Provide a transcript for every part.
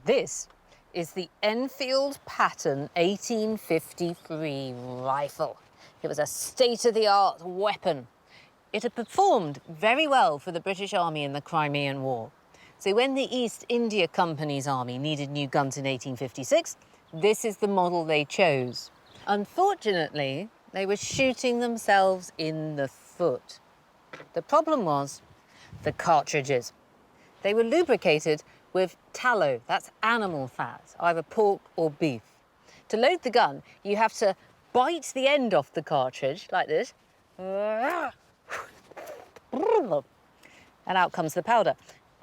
This is the Enfield Pattern 1853 rifle. It was a state-of-the-art weapon. It had performed very well for the British Army in the Crimean War. So when the East India Company's army needed new guns in 1856, this is the model they chose. Unfortunately, they were shooting themselves in the foot. The problem was the cartridges. They were lubricated with tallow, that's animal fat, either pork or beef. To load the gun, you have to bite the end off the cartridge, like this, and out comes the powder.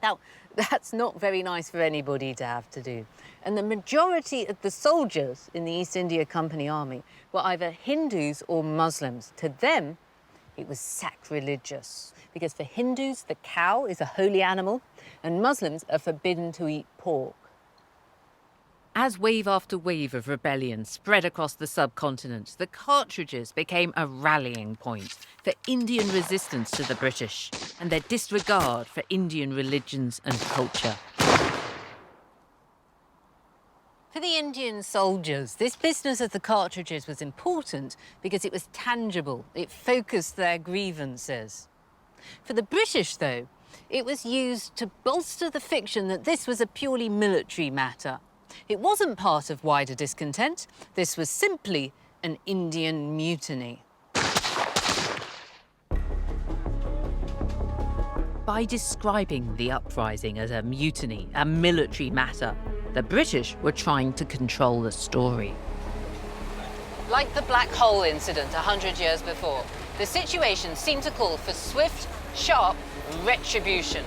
Now, that's not very nice for anybody to have to do. And the majority of the soldiers in the East India Company Army were either Hindus or Muslims. To them, it was sacrilegious, because for Hindus, the cow is a holy animal, and Muslims are forbidden to eat pork. As wave after wave of rebellion spread across the subcontinent, the cartridges became a rallying point for Indian resistance to the British and their disregard for Indian religions and culture. For the Indian soldiers, this business of the cartridges was important because it was tangible. It focused their grievances. For the British, though, it was used to bolster the fiction that this was a purely military matter. It wasn't part of wider discontent. This was simply an Indian mutiny. By describing the uprising as a mutiny, a military matter, the British were trying to control the story. Like the Black Hole incident 100 years before, the situation seemed to call for swift, sharp retribution.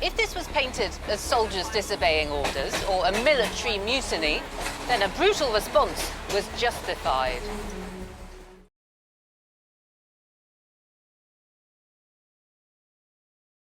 If this was painted as soldiers disobeying orders or a military mutiny, then a brutal response was justified.